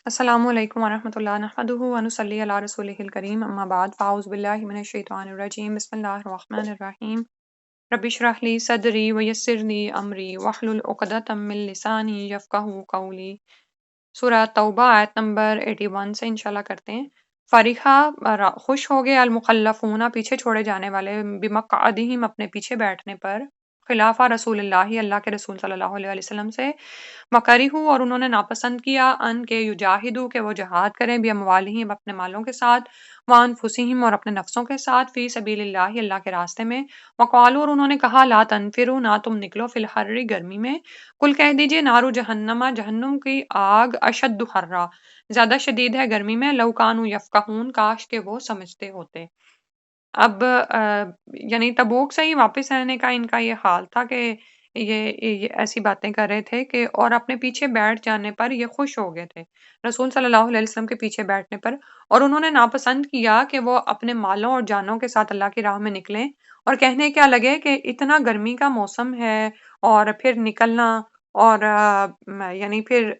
السلام علیکم ورحمۃ اللہ نحمدہ ونصلی علی رسولہ الکریم اما بعد فاعوذ باللہ من الشیطان الرجیم بسم اللہ الرحمن الرحیم رب اشرح لی صدری ویسر لی امری واحلل عقدۃ من لسانی یفقہوا قولی۔ سورہ توبہ آیت نمبر 81 سے انشاءاللہ کرتے ہیں۔ فرحہ خوش ہو گئے المخلفون پیچھے چھوڑے جانے والے بمقعدہم اپنے پیچھے بیٹھنے پر، خلافہ رسول اللہ اللہ کے رسول صلی اللہ علیہ وسلم سے، وَكَرِهُ اور انہوں نے ناپسند کیا ان کے یجاہدوا کہ وہ جہاد کریں باموالہم اپنے مالوں کے ساتھ، وانفسہم اور اپنے نفسوں کے ساتھ، فی سبیل اللہ اللہ کے راستے میں، وقالوا اور انہوں نے کہا لا تنفروا نہ تم نکلو فی الحر گرمی میں، کل کہہ دیجئے نارو جہنم جہنم کی آگ اشد حرا زیادہ شدید ہے گرمی میں، لو کانوا یفقہون کاش کہ وہ سمجھتے ہوتے۔ اب یعنی تبوک سے ہی واپس آنے کا ان کا یہ حال تھا کہ یہ ایسی باتیں کر رہے تھے کہ اور اپنے پیچھے بیٹھ جانے پر یہ خوش ہو گئے تھے رسول صلی اللہ علیہ وسلم کے پیچھے بیٹھنے پر، اور انہوں نے ناپسند کیا کہ وہ اپنے مالوں اور جانوں کے ساتھ اللہ کی راہ میں نکلیں، اور کہنے کیا لگے کہ اتنا گرمی کا موسم ہے اور پھر نکلنا، اور یعنی پھر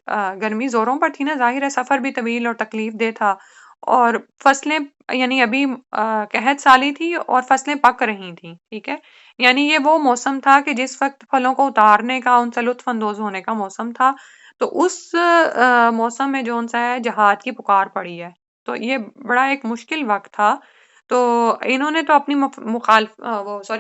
گرمی زوروں پر تھی نا، ظاہر ہے سفر بھی طویل اور تکلیف دہ تھا، اور فصلیں یعنی ابھی قحط سالی تھی اور فصلیں پک رہی تھیں، ٹھیک ہے، یعنی یہ وہ موسم تھا کہ جس وقت پھلوں کو اتارنے کا، ان سے لطف اندوز ہونے کا موسم تھا، تو اس موسم میں جو ان سے جہاد کی پکار پڑی ہے، تو یہ بڑا ایک مشکل وقت تھا، تو انہوں نے تو اپنی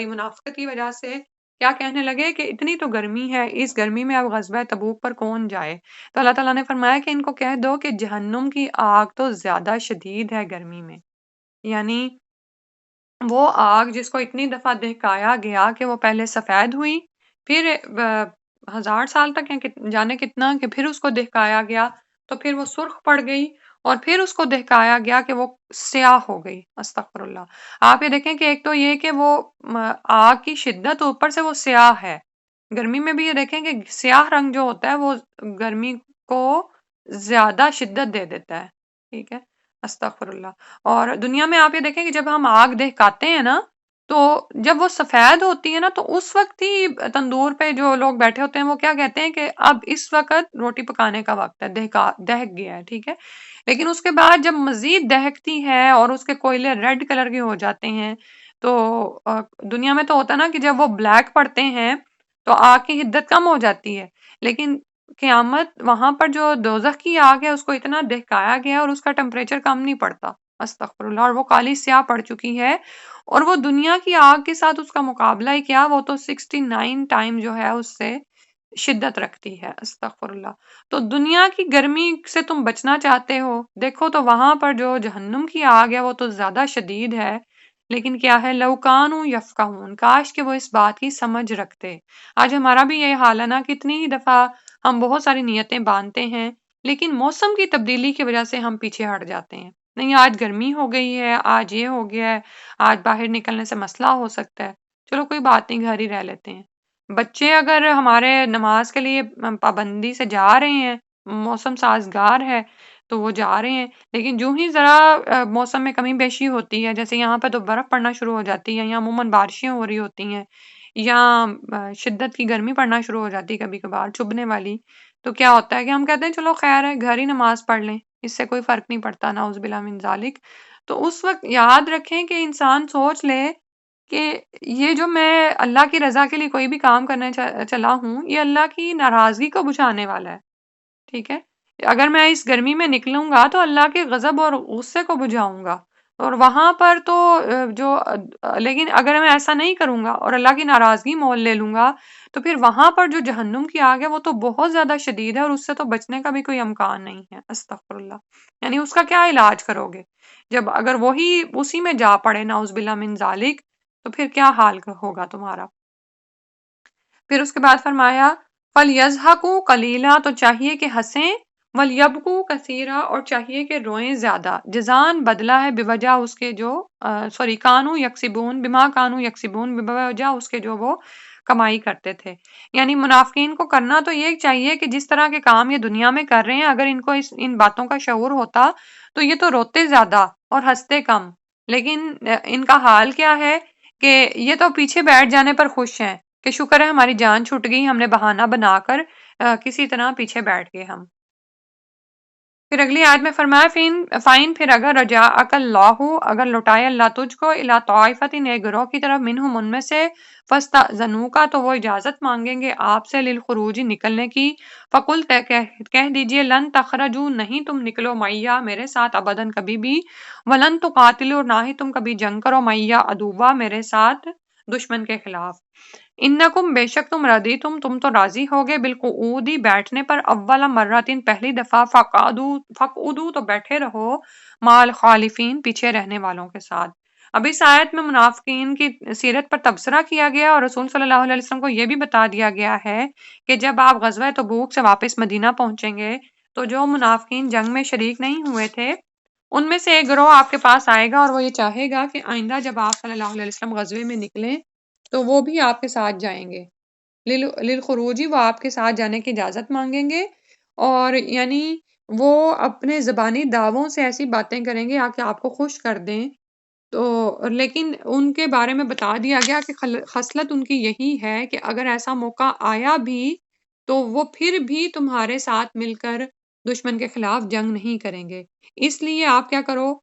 منافقت کی وجہ سے کیا کہنے لگے کہ اتنی تو گرمی ہے، اس گرمی میں اب غزوہ تبوک پر کون جائے؟ تو اللہ تعالیٰ نے فرمایا کہ ان کو کہہ دو کہ جہنم کی آگ تو زیادہ شدید ہے گرمی میں، یعنی وہ آگ جس کو اتنی دفعہ دہکایا گیا کہ وہ پہلے سفید ہوئی، پھر 1000 سال تک یا جانے کتنا کہ پھر اس کو دہکایا گیا، تو پھر وہ سرخ پڑ گئی، اور پھر اس کو دہکایا گیا کہ وہ سیاہ ہو گئی، استغفر اللہ۔ آپ یہ دیکھیں کہ ایک تو یہ کہ وہ آگ کی شدت، اوپر سے وہ سیاہ ہے، گرمی میں بھی یہ دیکھیں کہ سیاہ رنگ جو ہوتا ہے وہ گرمی کو زیادہ شدت دے دیتا ہے، ٹھیک ہے، استغفر اللہ۔ اور دنیا میں آپ یہ دیکھیں کہ جب ہم آگ دہکاتے ہیں نا، تو جب وہ سفید ہوتی ہے نا، تو اس وقت ہی تندور پہ جو لوگ بیٹھے ہوتے ہیں وہ کیا کہتے ہیں کہ اب اس وقت روٹی پکانے کا وقت ہے، دہک گیا ہے، ٹھیک ہے، لیکن اس کے بعد جب مزید دہکتی ہے اور اس کے کوئلے ریڈ کلر کے ہو جاتے ہیں، تو دنیا میں تو ہوتا ہے نا کہ جب وہ بلیک پڑتے ہیں تو آگ کی حدت کم ہو جاتی ہے، لیکن قیامت وہاں پر جو دوزخ کی آگ ہے اس کو اتنا دہکایا گیا ہے اور اس کا ٹمپریچر کم نہیں پڑتا، استغفر اللہ، اور وہ کالی سیاہ پڑ چکی ہے، اور وہ دنیا کی آگ کے ساتھ اس کا مقابلہ ہی کیا، وہ تو 69 ٹائم جو ہے اس سے شدت رکھتی ہے، استغفر اللہ۔ تو دنیا کی گرمی سے تم بچنا چاہتے ہو، دیکھو تو وہاں پر جو جہنم کی آگ ہے وہ تو زیادہ شدید ہے، لیکن کیا ہے، لوکانو یفقہون کاش کہ وہ اس بات کی سمجھ رکھتے۔ آج ہمارا بھی یہ حال ہے نا، کتنی ہی دفعہ ہم بہت ساری نیتیں باندھتے ہیں، لیکن موسم کی تبدیلی کی وجہ سے ہم پیچھے ہٹ جاتے ہیں، نہیں آج گرمی ہو گئی ہے، آج یہ ہو گیا ہے، آج باہر نکلنے سے مسئلہ ہو سکتا ہے، چلو کوئی بات نہیں، گھر ہی رہ لیتے ہیں۔ بچے اگر ہمارے نماز کے لیے پابندی سے جا رہے ہیں، موسم سازگار ہے تو وہ جا رہے ہیں، لیکن جو ہی ذرا موسم میں کمی بیشی ہوتی ہے، جیسے یہاں پہ تو برف پڑنا شروع ہو جاتی ہے، یا عموماً بارشیں ہو رہی ہوتی ہیں، یا شدت کی گرمی پڑنا شروع ہو جاتی ہے کبھی کبھار چبھنے والی، تو کیا ہوتا ہے کہ ہم کہتے ہیں چلو خیر ہے، گھر ہی نماز پڑھ لیں، اس سے کوئی فرق نہیں پڑتا، نعوذ باللہ من ذالک۔ تو اس وقت یاد رکھیں کہ انسان سوچ لے کہ یہ جو میں اللہ کی رضا کے لیے کوئی بھی کام کرنے چلا ہوں، یہ اللہ کی ناراضگی کو بجھانے والا ہے، ٹھیک ہے، اگر میں اس گرمی میں نکلوں گا تو اللہ کے غضب اور غصے کو بجھاؤں گا، اور وہاں پر تو لیکن اگر میں ایسا نہیں کروں گا اور اللہ کی ناراضگی مول لے لوں گا، تو پھر وہاں پر جو جہنم کی آگ ہے وہ تو بہت زیادہ شدید ہے، اور اس سے تو بچنے کا بھی کوئی امکان نہیں ہے، استغفر اللہ۔ یعنی اس کا کیا علاج کرو گے جب اگر وہی اسی میں جا پڑے، نعوذ باللہ من ذالک، تو پھر کیا حال ہوگا تمہارا؟ پھر اس کے بعد فرمایا فَلْيَضْحَكُوا قَلِيلًا تو چاہیے کہ ہنسیں، وَلْيَبْكُوا كَثِيرًا اور چاہیے کہ روئیں زیادہ، جزان بدلہ ہے بوجہ اس کے جو کانوا یکسبون بما کانوا یکسبون بوجہ اس کے جو وہ کمائی کرتے تھے، یعنی منافقین کو کرنا تو یہ چاہیے کہ جس طرح کے کام یہ دنیا میں کر رہے ہیں، اگر ان کو ان باتوں کا شعور ہوتا تو یہ تو روتے زیادہ اور ہنستے کم، لیکن ان کا حال کیا ہے کہ یہ تو پیچھے بیٹھ جانے پر خوش ہیں کہ شکر ہے ہماری جان چھوٹ گئی، ہم نے بہانہ بنا کر کسی طرح پیچھے بیٹھ گئے ہم۔ پھر اگلی آیت میں فرمایا فائن پھر اگر رجاءک اللہ اگر لوٹائے اللہ تجھ کو الی طائفۃ ایک گروہ کی طرف منہم ان میں سے فاستأذنوک تو وہ اجازت مانگیں گے آپ سے للخروج نکلنے کی فقل کہہ دیجئے لن تخرجوا نہیں تم نکلو معیا میرے ساتھ ابداً کبھی بھی ولن تقاتلوا اور نہ ہی تم کبھی جنگ کرو معیا عدوا میرے ساتھ دشمن کے خلاف انکم بے شک تم تم تو راضی ہوگے بالقعودی بیٹھنے پر اول مرتين پہلی دفعہ فقعدوا تو بیٹھے رہو مال خالفین پیچھے رہنے والوں کے ساتھ۔ اب اس آیت میں منافقین کی سیرت پر تبصرہ کیا گیا اور رسول صلی اللہ علیہ وسلم کو یہ بھی بتا دیا گیا ہے کہ جب آپ غزوہ تبوک سے واپس مدینہ پہنچیں گے تو جو منافقین جنگ میں شریک نہیں ہوئے تھے ان میں سے ایک گروہ آپ کے پاس آئے گا اور وہ یہ چاہے گا کہ آئندہ جب آپ صلی اللہ علیہ وسلم غزوے میں نکلیں تو وہ بھی آپ کے ساتھ جائیں گے للخروجی وہ آپ کے ساتھ جانے کی اجازت مانگیں گے اور یعنی وہ اپنے زبانی دعووں سے ایسی باتیں کریں گے کہ آپ کو خوش کر دیں تو لیکن ان کے بارے میں بتا دیا گیا کہ خصلت ان کی یہی ہے کہ اگر ایسا موقع آیا بھی تو وہ پھر بھی تمہارے ساتھ مل کر دشمن کے خلاف جنگ نہیں کریں گے اس لیے آپ کیا کرو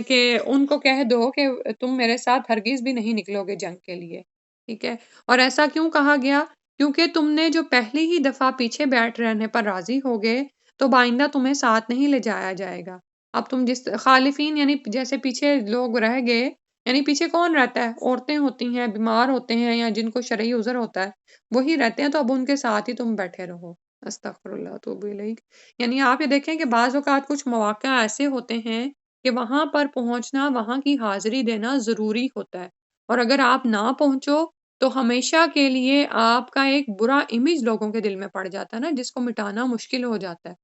کہ ان کو کہہ دو کہ تم میرے ساتھ ہرگز بھی نہیں نکلو گے جنگ کے لیے ٹھیک ہے اور ایسا کیوں کہا گیا کیونکہ تم نے جو پہلی ہی دفعہ پیچھے بیٹھ رہنے پر راضی ہوگے تو بائندہ تمہیں ساتھ نہیں لے جایا جائے گا اب تم جس خالفین یعنی جیسے پیچھے لوگ رہ گئے یعنی پیچھے کون رہتا ہے عورتیں ہوتی ہیں بیمار ہوتے ہیں یا جن کو شرعی عذر ہوتا ہے وہی رہتے ہیں تو اب ان کے ساتھ ہی تم بیٹھے رہو استغفر اللہ توب الیک یعنی آپ یہ دیکھیں کہ بعض اوقات کچھ مواقع ایسے ہوتے ہیں کہ وہاں پر پہنچنا وہاں کی حاضری دینا ضروری ہوتا ہے اور اگر آپ نہ پہنچو تو ہمیشہ کے لیے آپ کا ایک برا امیج لوگوں کے دل میں پڑ جاتا ہے نا جس کو مٹانا مشکل ہو جاتا ہے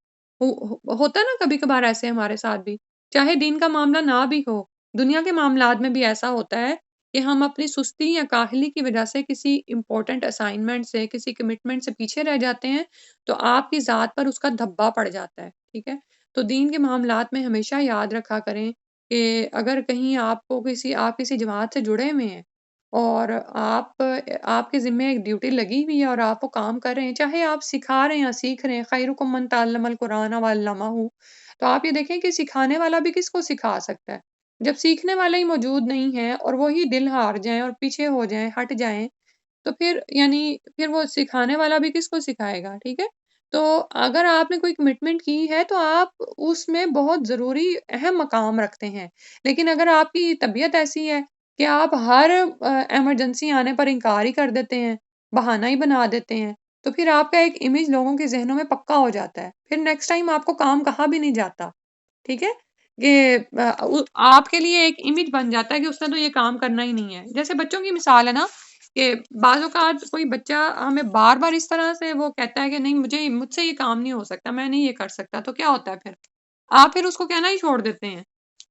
ہوتا ہے نا کبھی کبھار ایسے ہمارے ساتھ بھی چاہے دین کا معاملہ نہ بھی ہو دنیا کے معاملات میں بھی ایسا ہوتا ہے کہ ہم اپنی سستی یا کاہلی کی وجہ سے کسی امپورٹنٹ اسائنمنٹ سے کسی کمٹمنٹ سے پیچھے رہ جاتے ہیں تو آپ کی ذات پر اس کا دھبا پڑ جاتا ہے ٹھیک ہے تو دین کے معاملات میں ہمیشہ یاد رکھا کریں کہ اگر کہیں آپ کسی جماعت سے جڑے ہوئے ہیں اور آپ کے ذمہ ایک ڈیوٹی لگی ہوئی ہے اور آپ وہ کام کر رہے ہیں چاہے آپ سکھا رہے ہیں یا سیکھ رہے ہیں خیرکم من تعلم القرآن وعلمہ تو آپ یہ دیکھیں کہ سکھانے والا بھی کس کو سکھا سکتا ہے جب سیکھنے والا ہی موجود نہیں ہے اور وہی دل ہار جائیں اور پیچھے ہو جائیں ہٹ جائیں تو پھر وہ سکھانے والا بھی کس کو سکھائے گا ٹھیک ہے تو اگر آپ نے کوئی کمٹمنٹ کی ہے تو آپ اس میں بہت ضروری اہم مقام رکھتے ہیں لیکن اگر آپ کی طبیعت ایسی ہے کہ آپ ہر ایمرجنسی آنے پر انکار ہی کر دیتے ہیں بہانہ ہی بنا دیتے ہیں تو پھر آپ کا ایک امیج لوگوں کے ذہنوں میں پکا ہو جاتا ہے پھر نیکسٹ ٹائم آپ کو کام کہا بھی نہیں جاتا ٹھیک ہے کہ آپ کے لیے ایک امیج بن جاتا ہے کہ اس نے تو یہ کام کرنا ہی نہیں ہے جیسے بچوں کی مثال ہے نا کہ بعض اوقات کوئی بچہ ہمیں بار بار اس طرح سے وہ کہتا ہے کہ نہیں مجھ سے یہ کام نہیں ہو سکتا میں نہیں یہ کر سکتا تو کیا ہوتا ہے پھر آپ پھر اس کو کہنا ہی چھوڑ دیتے ہیں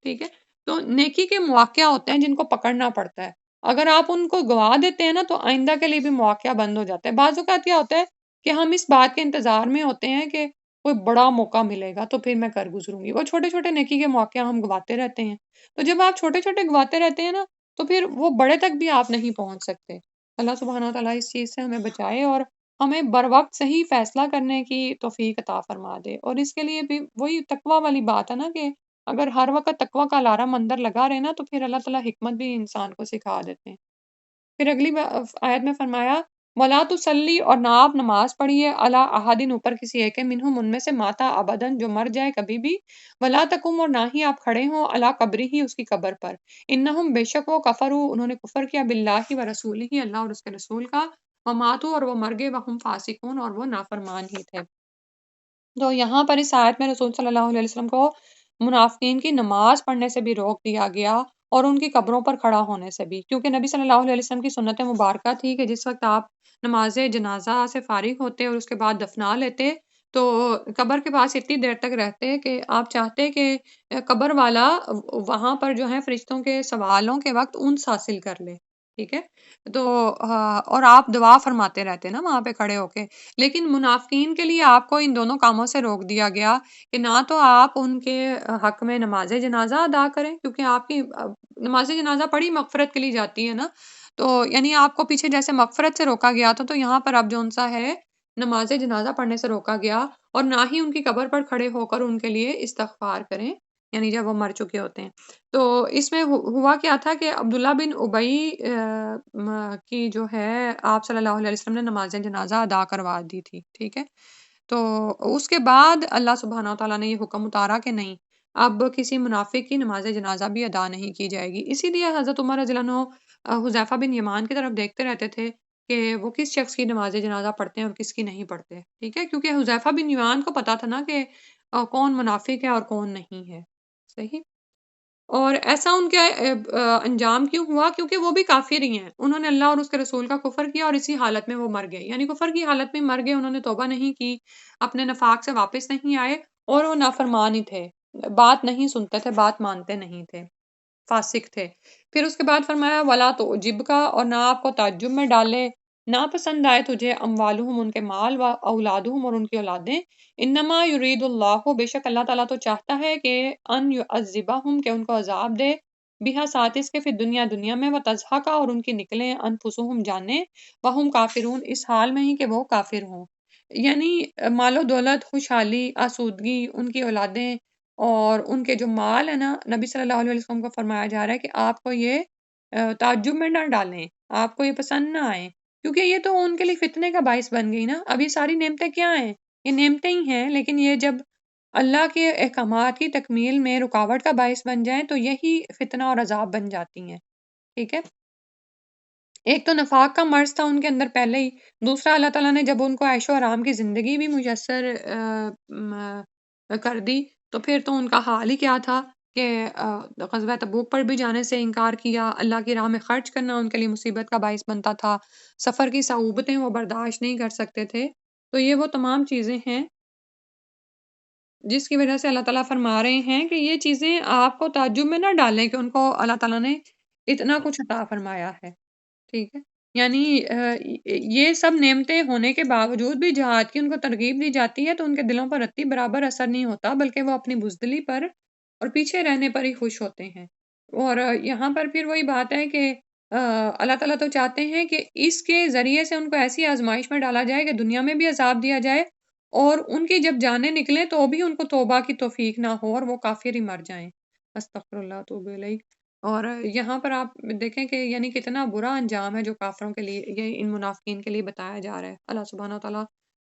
ٹھیک ہے تو نیکی کے مواقع ہوتے ہیں جن کو پکڑنا پڑتا ہے اگر آپ ان کو گوا دیتے ہیں نا تو آئندہ کے لیے بھی مواقع بند ہو جاتا ہے بعض اوقات کیا ہوتا ہے کہ ہم اس بات کے انتظار میں ہوتے ہیں کہ کوئی بڑا موقع ملے گا تو پھر میں کر گزروں گی وہ چھوٹے چھوٹے نیکی کے موقع ہم گواتے رہتے ہیں تو جب آپ چھوٹے چھوٹے گواتے رہتے ہیں نا تو پھر وہ بڑے تک بھی آپ نہیں پہنچ سکتے اللہ سبحانہ و تعالیٰ اس چیز سے ہمیں بچائے اور ہمیں بر وقت صحیح فیصلہ کرنے کی توفیق عطا فرما دے اور اس کے لیے بھی وہی تقوی والی بات ہے نا کہ اگر ہر وقت تقوی کا الارم اندر لگا رہے نا تو پھر اللہ تعالیٰ حکمت بھی انسان کو سکھا دیتے ہیں پھر اگلی آیت میں فرمایا ولا تصلی اور نہ آپ نماز پڑھیے علی احدن اوپر کسی ایک منہم ان میں سے ماتا ابدن جو مر جائے کبھی بھی ولا تقم اور نہ ہی آپ کھڑے ہوں علی قبری ہی اس کی قبر پر انہم بے شک وہ کفروا انہوں نے کفر کیا باللہ و رسولہ اللہ اور اس کے رسول کا وماتوا اور وہ مر گئے وہم فاسقون اور وہ نافرمان ہی تھے تو یہاں پر اس آیت میں رسول صلی اللہ علیہ وسلم کو منافقین کی نماز پڑھنے سے بھی روک دیا گیا اور ان کی قبروں پر کھڑا ہونے سے بھی کیونکہ نبی صلی اللہ علیہ وسلم کی سنت مبارکہ تھی کہ جس وقت آپ نماز جنازہ سے فارغ ہوتے اور اس کے بعد دفنا لیتے تو قبر کے پاس اتنی دیر تک رہتے کہ آپ چاہتے کہ قبر والا وہاں پر جو ہے فرشتوں کے سوالوں کے وقت انس حاصل کر لے ٹھیک ہے تو اور آپ دعا فرماتے رہتے نا وہاں پہ کھڑے ہو کے لیکن منافقین کے لیے آپ کو ان دونوں کاموں سے روک دیا گیا کہ نہ تو آپ ان کے حق میں نماز جنازہ ادا کریں کیونکہ آپ کی نماز جنازہ پڑھی مغفرت کے لیے جاتی ہے نا تو یعنی آپ کو پیچھے جیسے مغفرت سے روکا گیا تھا تو یہاں پر اب جو سا ہے نماز جنازہ پڑھنے سے روکا گیا، اور نہ ہی ان کی قبر پر کھڑے ہو کر ان کے لیے استغفار کریں، یعنی جب وہ مر چکے ہوتے ہیں۔ تو اس میں ہوا کیا تھا کہ عبداللہ بن ابئی کی جو ہے آپ صلی اللہ علیہ وسلم نے نماز جنازہ ادا کروا دی تھی، ٹھیک ہے؟ تو اس کے بعد اللہ سبحانہ وتعالیٰ نے یہ حکم اتارا کہ نہیں، اب کسی منافق کی نماز جنازہ بھی ادا نہیں کی جائے گی۔ اسی لیے حضرت عمر رضی اللہ عنہ حذیفہ بن یمان کی طرف دیکھتے رہتے تھے کہ وہ کس شخص کی نماز جنازہ پڑھتے ہیں اور کس کی نہیں پڑھتے، ٹھیک ہے؟ کیونکہ حذیفہ بن یمان کو پتا تھا نا کہ کون منافق ہے اور کون نہیں ہے، صحیح؟ اور ایسا ان کے انجام کیوں ہوا؟ کیونکہ وہ بھی کافر ہی ہیں، انہوں نے اللہ اور اس کے رسول کا کفر کیا اور اسی حالت میں وہ مر گئے، یعنی کفر کی حالت میں مر گئے، انہوں نے توبہ نہیں کی، اپنے نفاق سے واپس نہیں آئے، اور وہ نافرمان ہی تھے، بات نہیں سنتے تھے، بات مانتے نہیں تھے، فاسق تھے۔ پھر اس کے بعد فرمایا ولا تو جب کا، اور نہ آپ کو تعجب میں ڈالے، نہ پسند آئے تجھے اموالہم ان کے مال، و اولادہم اور ان کی اولادیں، انما یرید اللہ، بے شک اللہ تعالیٰ تو چاہتا ہے کہ ان یعذبہم، کہ ان کو عذاب دے، بہا ساتھ اس کے پھر دنیا میں، و تضحکا، اور ان کی نکلیں انفسہم جانیں، وہم کافرون، اس حال میں ہی کہ وہ کافر ہوں، یعنی مال و دولت، خوشحالی، آسودگی، ان کی اولادیں اور ان کے جو مال ہے نا، نبی صلی اللہ علیہ وسلم کو فرمایا جا رہا ہے کہ آپ کو یہ تعجب میں نہ ڈالیں، آپ کو یہ پسند نہ آئے، کیونکہ یہ تو ان کے لیے فتنے کا باعث بن گئی نا۔ اب یہ ساری نعمتیں کیا ہیں؟ یہ نعمتیں ہی ہیں، لیکن یہ جب اللہ کے احکامات کی تکمیل میں رکاوٹ کا باعث بن جائیں تو یہی فتنہ اور عذاب بن جاتی ہیں، ٹھیک ہے؟ ایک تو نفاق کا مرض تھا ان کے اندر پہلے ہی، دوسرا اللہ تعالیٰ نے جب ان کو عیش و آرام کی زندگی بھی میسر کر دی، تو پھر تو ان کا حال ہی کیا تھا کہ غزوہ تبوک پر بھی جانے سے انکار کیا، اللہ کی راہ میں خرچ کرنا ان کے لیے مصیبت کا باعث بنتا تھا، سفر کی صعوبتیں وہ برداشت نہیں کر سکتے تھے، تو یہ وہ تمام چیزیں ہیں جس کی وجہ سے اللہ تعالیٰ فرما رہے ہیں کہ یہ چیزیں آپ کو تعجب میں نہ ڈالیں کہ ان کو اللہ تعالیٰ نے اتنا کچھ عطا فرمایا ہے، ٹھیک ہے؟ یعنی یہ سب نعمتیں ہونے کے باوجود بھی جہاد کی ان کو ترغیب دی جاتی ہے تو ان کے دلوں پر رتی برابر اثر نہیں ہوتا، بلکہ وہ اپنی بزدلی پر اور پیچھے رہنے پر ہی خوش ہوتے ہیں۔ اور یہاں پر پھر وہی بات ہے کہ اللہ تعالیٰ تو چاہتے ہیں کہ اس کے ذریعے سے ان کو ایسی آزمائش میں ڈالا جائے کہ دنیا میں بھی عذاب دیا جائے، اور ان کی جب جانیں نکلیں تو بھی ان کو توبہ کی توفیق نہ ہو اور وہ کافر ہی مر جائیں۔ استغفر اللہ توب الیہ۔ اور یہاں پر آپ دیکھیں کہ یعنی کتنا برا انجام ہے جو کافروں کے لیے، یہ ان منافقین کے لیے بتایا جا رہا ہے۔ اللہ سبحانہ وتعالیٰ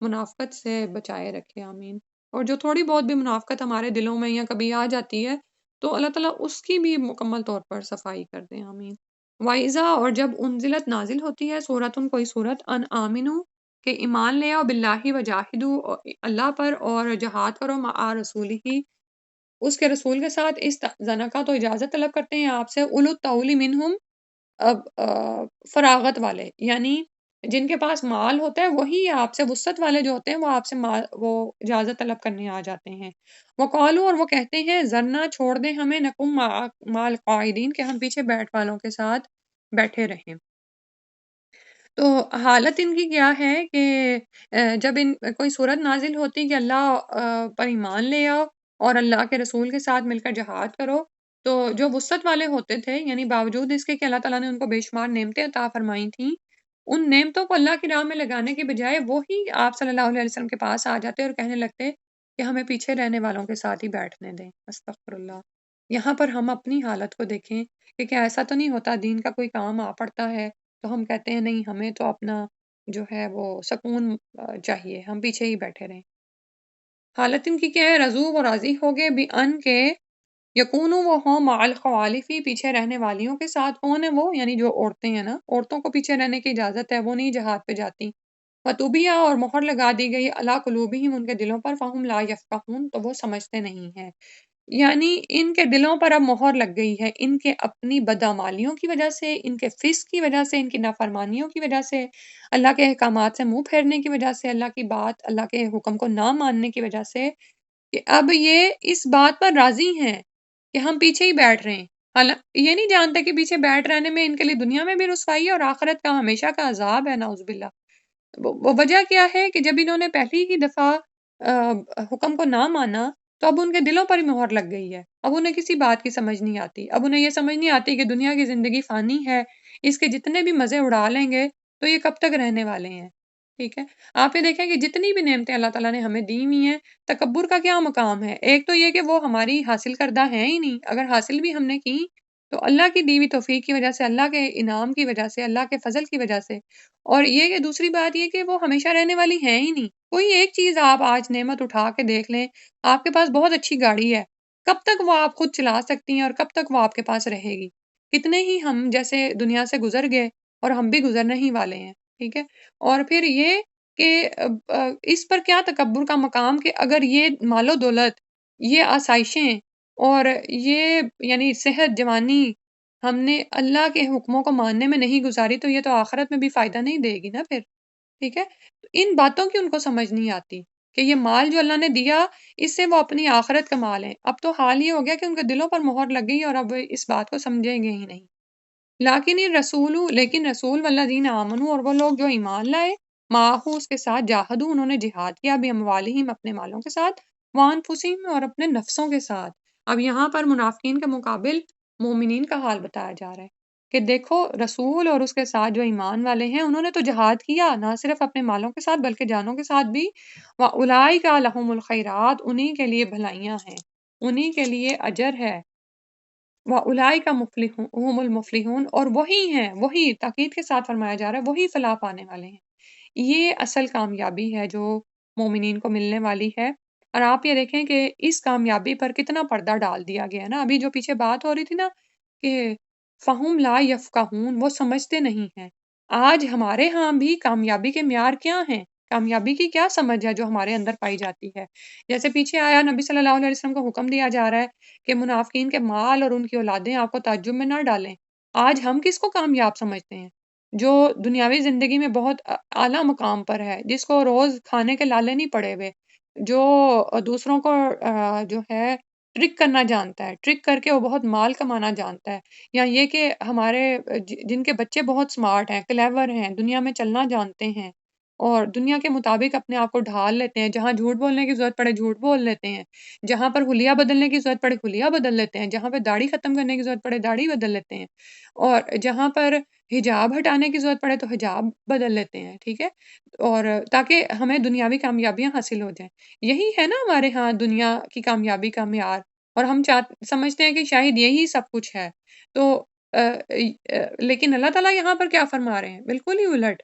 منافقت سے بچائے رکھے، آمین۔ اور جو تھوڑی بہت بھی منافقت ہمارے دلوں میں یا کبھی آ جاتی ہے تو اللہ تعالیٰ اس کی بھی مکمل طور پر صفائی کر دیں، آمین۔ وائزہ، اور جب انزلت نازل ہوتی ہے سورتن کوئی سورت، ان آمنو، کہ ایمان لے آؤ، باللہ وجاہدو، اللہ پر، اور جہاد کرو، مع رسول ہی، اس کے رسول کے ساتھ، استأذنہ کا، تو اجازت طلب کرتے ہیں آپ سے، اولو الطول منہم، اب فراغت والے، یعنی جن کے پاس مال ہوتا ہے وہی آپ سے، وسعت والے جو ہوتے ہیں وہ آپ سے وہ اجازت طلب کرنے آ جاتے ہیں۔ وہ قالو، اور وہ کہتے ہیں، ذرنا، چھوڑ دیں ہمیں، نقم مع القاعدین، کہ ہم پیچھے بیٹھ والوں کے ساتھ بیٹھے رہیں۔ تو حالت ان کی کیا ہے کہ جب ان کوئی صورت نازل ہوتی کہ اللہ پر ایمان لے آؤ اور اللہ کے رسول کے ساتھ مل کر جہاد کرو، تو جو وسعت والے ہوتے تھے، یعنی باوجود اس کے کہ اللہ تعالیٰ نے ان کو بے شمار نعمتیں عطا فرمائی تھیں، ان نعمتوں کو اللہ کی راہ میں لگانے کے بجائے وہی آپ صلی اللہ علیہ وسلم کے پاس آ جاتے اور کہنے لگتے کہ ہمیں پیچھے رہنے والوں کے ساتھ ہی بیٹھنے دیں۔ استغفر اللہ۔ یہاں پر ہم اپنی حالت کو دیکھیں کہ کیا ایسا تو نہیں ہوتا دین کا کوئی کام آ پڑتا ہے تو ہم کہتے ہیں نہیں، ہمیں تو اپنا جو ہے وہ سکون چاہیے، ہم پیچھے ہی بیٹھے رہیں۔ حالت ان کی کیا ہے؟ رضو، و راضی ہو گئے، بھی ان کے یقونو، وہ ہوں، مع الخوالفی، پیچھے رہنے والیوں کے ساتھ۔ کون ہے وہ؟ یعنی جو عورتیں ہیں نا، عورتوں کو پیچھے رہنے کی اجازت ہے، وہ نہیں جہاد پہ جاتی۔ وطوبیہ، اور مہر لگا دی گئی، علی قلوبہم، ان کے دلوں پر، فہم لا یفقہون، تو وہ سمجھتے نہیں ہیں، یعنی ان کے دلوں پر اب مہر لگ گئی ہے، ان کے اپنی بدعمالیوں کی وجہ سے، ان کے فسق کی وجہ سے، ان کی نافرمانیوں کی وجہ سے، اللہ کے احکامات سے منہ پھیرنے کی وجہ سے، اللہ کی بات، اللہ کے حکم کو نہ ماننے کی وجہ سے، کہ اب یہ اس بات پر راضی ہیں کہ ہم پیچھے ہی بیٹھ رہے ہیں، یہ نہیں جانتے کہ پیچھے بیٹھ رہنے میں ان کے لیے دنیا میں بھی رسوائی ہے اور آخرت کا ہمیشہ کا عذاب ہے، نعوذ باللہ۔ وہ وجہ کیا ہے کہ جب انہوں نے پہلی ہی دفعہ حکم کو نہ مانا تو اب ان کے دلوں پر ہی مہر لگ گئی ہے، اب انہیں کسی بات کی سمجھ نہیں آتی، اب انہیں یہ سمجھ نہیں آتی کہ دنیا کی زندگی فانی ہے، اس کے جتنے بھی مزے اڑا لیں گے تو یہ کب تک رہنے والے ہیں، ٹھیک ہے؟ آپ یہ دیکھیں کہ جتنی بھی نعمتیں اللہ تعالیٰ نے ہمیں دی ہوئی ہیں، تکبر کا کیا مقام ہے؟ ایک تو یہ کہ وہ ہماری حاصل کردہ ہیں ہی نہیں، اگر حاصل بھی ہم نے کی تو اللہ کی دی ہوئی توفیق کی وجہ سے، اللہ کے انعام کی وجہ سے، اللہ کے فضل کی وجہ سے، اور یہ کہ دوسری بات یہ کہ وہ ہمیشہ رہنے والی ہیں ہی نہیں۔ کوئی ایک چیز آپ آج نعمت اٹھا کے دیکھ لیں، آپ کے پاس بہت اچھی گاڑی ہے، کب تک وہ آپ خود چلا سکتی ہیں اور کب تک وہ آپ کے پاس رہے گی؟ کتنے ہی ہم جیسے دنیا سے گزر گئے اور ہم بھی گزرنے ہی والے ہیں، ٹھیک ہے؟ اور پھر یہ کہ اس پر کیا تکبر کا مقام کہ اگر یہ مال و دولت، یہ آسائشیں اور یہ یعنی صحت جوانی ہم نے اللہ کے حکموں کو ماننے میں نہیں گزاری تو یہ تو آخرت میں بھی فائدہ نہیں دے گی نا پھر، ٹھیک ہے؟ تو ان باتوں کی ان کو سمجھ نہیں آتی کہ یہ مال جو اللہ نے دیا اس سے وہ اپنی آخرت کما لیں۔ اب تو حال یہ ہو گیا کہ ان کے دلوں پر مہر لگ گئی اور اب اس بات کو سمجھیں گے ہی نہیں۔ لیکن رسول والذین آمنوا، اور وہ لوگ جو ایمان لائے، معاہو اس کے ساتھ، جاہدو انہوں نے جہاد کیا، باموالہم اپنے مالوں کے ساتھ، وانفسہم اور اپنے نفسوں کے ساتھ۔ اب یہاں پر منافقین کے مقابل مومنین کا حال بتایا جا رہا ہے کہ دیکھو رسول اور اس کے ساتھ جو ایمان والے ہیں انہوں نے تو جہاد کیا، نہ صرف اپنے مالوں کے ساتھ بلکہ جانوں کے ساتھ بھی، وَأُولَئِکَ لَهُمُ الْخَيْرَاتُ انہی کے لیے بھلائیاں ہیں، انہی کے لیے اجر ہے، وَأُولَئِکَ هُمُ الْمُفْلِحُونَ اور وہی ہیں، وہی تاکید کے ساتھ فرمایا جا رہا ہے، وہی فلاح پانے والے ہیں۔ یہ اصل کامیابی ہے جو مومنین کو ملنے والی ہے۔ اور آپ یہ دیکھیں کہ اس کامیابی پر کتنا پردہ ڈال دیا گیا ہے نا، ابھی جو پیچھے بات ہو رہی تھی نا کہ فَهُمْ لَا يَفْقَهُونَ وہ سمجھتے نہیں ہیں۔ آج ہمارے ہاں بھی کامیابی کے معیار کیا ہیں؟ کامیابی کی کیا سمجھ ہے جو ہمارے اندر پائی جاتی ہے؟ جیسے پیچھے آیا نبی صلی اللہ علیہ وسلم کو حکم دیا جا رہا ہے کہ منافقین کے مال اور ان کی اولادیں آپ کو تعجب میں نہ ڈالیں۔ آج ہم کس کو کامیاب سمجھتے ہیں؟ جو دنیاوی زندگی میں بہت اعلیٰ مقام پر ہے، جس کو روز کھانے کے لالے نہیں پڑے ہوئے، جو دوسروں کو جو ہے ٹرک کرنا جانتا ہے، ٹرک کر کے وہ بہت مال کمانا جانتا ہے، یا یہ کہ ہمارے جن کے بچے بہت سمارٹ ہیں، کلیور ہیں، دنیا میں چلنا جانتے ہیں اور دنیا کے مطابق اپنے آپ کو ڈھال لیتے ہیں، جہاں جھوٹ بولنے کی ضرورت پڑے جھوٹ بول لیتے ہیں، جہاں پر حلیہ بدلنے کی ضرورت پڑے حلیہ بدل لیتے ہیں، جہاں پہ داڑھی ختم کرنے کی ضرورت پڑے داڑھی بدل لیتے ہیں، اور جہاں پر حجاب ہٹانے کی ضرورت پڑے تو حجاب بدل لیتے ہیں، ٹھیک ہے؟ اور تاکہ ہمیں دنیاوی کامیابیاں حاصل ہو جائیں۔ یہی ہے نا ہمارے ہاں دنیا کی کامیابی کا معیار، اور ہم سمجھتے ہیں کہ شاید یہی سب کچھ ہے۔ تو لیکن اللہ تعالیٰ یہاں پر کیا فرما رہے ہیں؟ بالکل ہی الٹ۔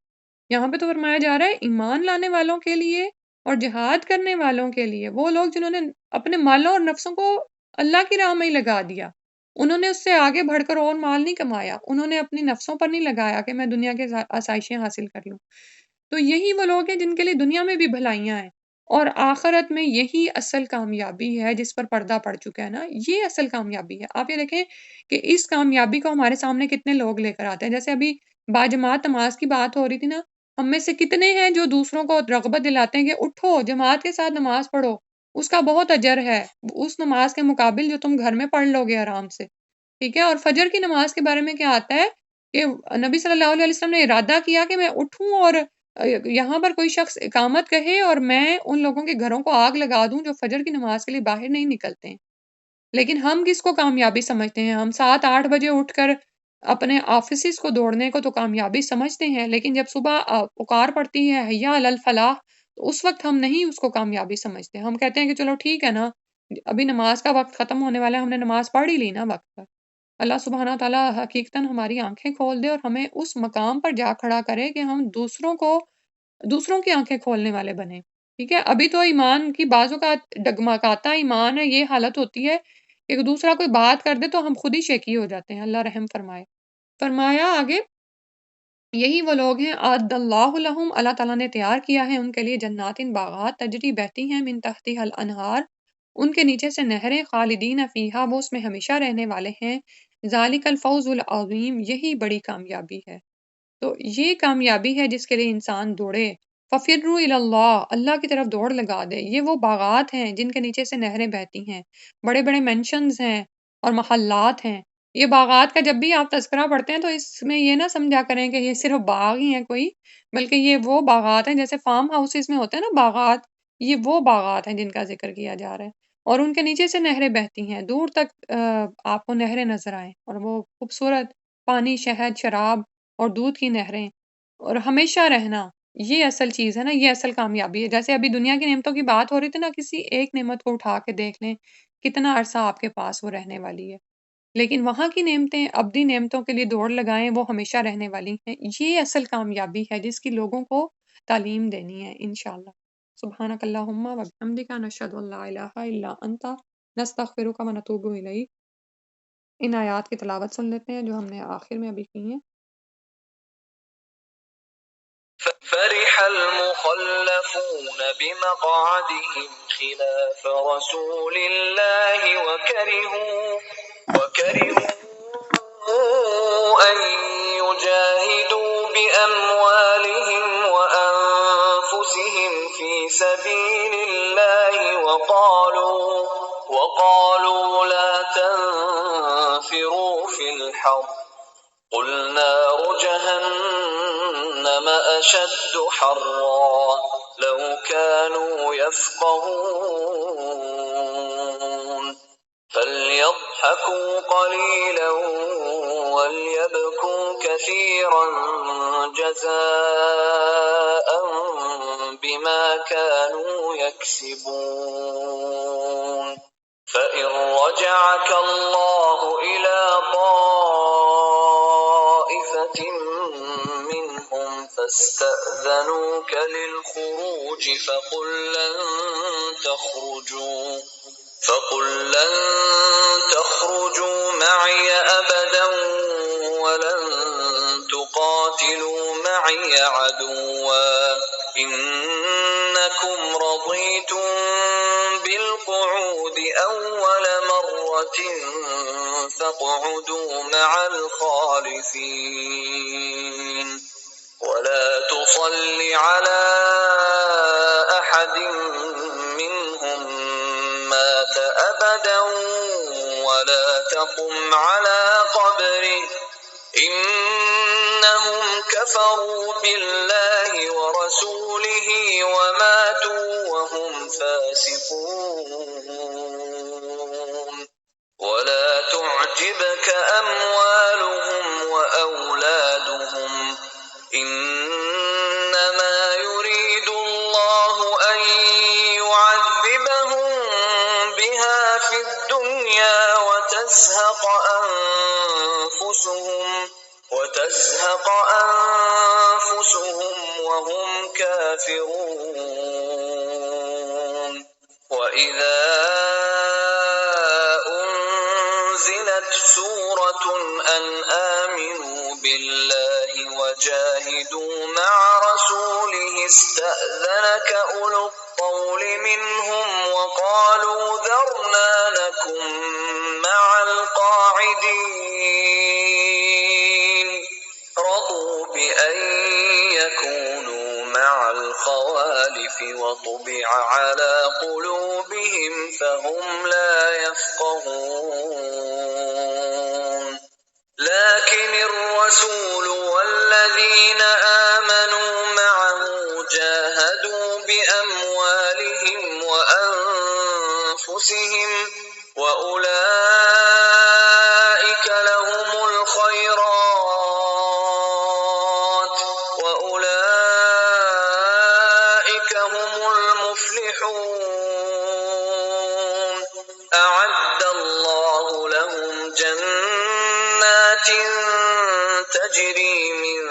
یہاں پہ تو فرمایا جا رہا ہے ایمان لانے والوں کے لیے اور جہاد کرنے والوں کے لیے، وہ لوگ جنہوں نے اپنے مالوں اور نفسوں کو اللہ کی راہ میں ہی لگا دیا، انہوں نے اس سے آگے بڑھ کر اور مال نہیں کمایا، انہوں نے اپنی نفسوں پر نہیں لگایا کہ میں دنیا کے آسائشیں حاصل کر لوں، تو یہی وہ لوگ ہیں جن کے لیے دنیا میں بھی بھلائیاں ہیں اور آخرت میں یہی اصل کامیابی ہے جس پر پردہ پڑ چکا ہے نا، یہ اصل کامیابی ہے۔ آپ یہ دیکھیں کہ اس کامیابی کو ہمارے سامنے کتنے لوگ لے کر آتے ہیں، جیسے ابھی باجماعت نماز کی بات ہو رہی تھی نا، ہم میں سے کتنے ہیں جو دوسروں کو رغبت دلاتے ہیں کہ اٹھو جماعت کے ساتھ نماز پڑھو، اس کا بہت اجر ہے اس نماز کے مقابل جو تم گھر میں پڑھ لو گے آرام سے، ٹھیک ہے؟ اور فجر کی نماز کے بارے میں کیا آتا ہے کہ نبی صلی اللہ علیہ وسلم نے ارادہ کیا کہ میں اٹھوں اور یہاں پر کوئی شخص اقامت کہے اور میں ان لوگوں کے گھروں کو آگ لگا دوں جو فجر کی نماز کے لیے باہر نہیں نکلتے ہیں۔ لیکن ہم کس کو کامیابی سمجھتے ہیں؟ ہم 7-8 بجے اٹھ کر اپنے آفیسز کو دوڑنے کو تو کامیابی سمجھتے ہیں، لیکن جب صبح پکار پڑتی ہے حیا علی الفلاح تو اس وقت ہم نہیں اس کو کامیابی سمجھتے، ہم کہتے ہیں کہ چلو ٹھیک ہے نا، ابھی نماز کا وقت ختم ہونے والا ہے، ہم نے نماز پڑھ ہی لی نا وقت پر۔ اللہ سبحانہ تعالیٰ حقیقتاً ہماری آنکھیں کھول دے اور ہمیں اس مقام پر جا کھڑا کرے کہ ہم دوسروں کی آنکھیں کھولنے والے بنے، ٹھیک ہے؟ ابھی تو ایمان کی بعضوں کا ڈگمگاتا ایمان ہے، یہ حالت ہوتی ہے کہ دوسرا کوئی بات کر دے تو ہم خود ہی شیکی ہو جاتے ہیں، اللہ رحم فرمائے۔ فرمایا آگے، یہی وہ لوگ ہیں اعد اللہ لہم، اللہ تعالیٰ نے تیار کیا ہے ان کے لیے جنات باغات تجری بہتی ہیں من تحتها الانہار، ان کے نیچے سے نہریں، خالدین فیہا وہ اس میں ہمیشہ رہنے والے ہیں، ذالک الفوز العظیم یہی بڑی کامیابی ہے۔ تو یہ کامیابی ہے جس کے لیے انسان دوڑے، فَفِرُّوا إِلَى اللَّهِ اللہ کی طرف دوڑ لگا دے۔ یہ وہ باغات ہیں جن کے نیچے سے نہریں بہتی ہیں، بڑے بڑے مینشنز ہیں اور محلات ہیں۔ یہ باغات کا جب بھی آپ تذکرہ پڑھتے ہیں تو اس میں یہ نہ سمجھا کریں کہ یہ صرف باغ ہی ہیں کوئی، بلکہ یہ وہ باغات ہیں جیسے فارم ہاؤسز میں ہوتے ہیں نا باغات، یہ وہ باغات ہیں جن کا ذکر کیا جا رہا ہے، اور ان کے نیچے سے نہریں بہتی ہیں، دور تک آپ کو نہریں نظر آئیں، اور وہ خوبصورت پانی، شہد، شراب اور دودھ کی نہریں، اور ہمیشہ رہنا۔ یہ اصل چیز ہے نا، یہ اصل کامیابی ہے۔ جیسے ابھی دنیا کی نعمتوں کی بات ہو رہی تھی نا، کسی ایک نعمت کو اٹھا کے دیکھ لیں کتنا عرصہ آپ کے پاس وہ رہنے والی ہے، لیکن وہاں کی نعمتیں، ابدی نعمتوں کے لیے دوڑ لگائیں، وہ ہمیشہ رہنے والی ہیں۔ یہ اصل کامیابی ہے جس کی لوگوں کو تعلیم دینی ہے انشاءاللہ۔ سبحانک اللہم و بحمدک، نشہد ان لا الہ الا انت، نستغفرک و نتوب الیک۔ ان آیات کی تلاوت سن لیتے ہیں جو ہم نے آخر میں ابھی کی ہیں۔ فرح المخلفون بمقعدهم خلاف رسول الله وكرهوا أن يجاهدوا بأموالهم وأنفسهم في سبيل الله وقالوا لا تنفروا في الحر قل نار جهنم أشد حرا لو كانوا يفقهون فليضحكوا قليلا وليبكوا كثيرا جزاء بما كانوا يكسبون فإن رجعك الله إلى طائفة منهم فاستأذنوك للخروج فقل لن تخرجوا معي أبدا ولن تقاتلوا معي عدوا إنكم رضيتم بالقعود أول مرة فاقعدوا مع الخالفين ولا تصل على أحد منهم مات أبدا ولا تقم على قبره إنهم كفروا بالله ورسوله وماتوا وهم فاسقون ولا تعجبك أموالهم وأولادهم إنما يريد الله أن يعذبهم بها في الدنيا وتزهق أنفسهم وهم كافرون وإذا أنزلت سورة أن آمنوا بالله وجاهدوا مع رسوله استأذنك أولو الطول منهم وقالوا ذرنا نكن مع القاعدين رضوا بأن يكونوا مع الخوالف وطبع على قلوبهم فهم لا يفقهون لكن الرسول والذين آمنوا معه جاهدوا بأموالهم وأنفسهم وأولئك لهم الخيرات وأولئك هم المفلحون أعد الله لهم جنات تجري من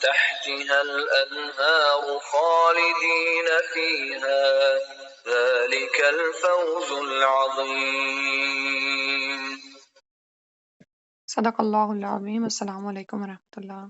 تحتها الأنهار خالدين فيها ذلك الفوز العظيم صدق اللہ العظیم۔ السلام علیکم ورحمۃ اللہ۔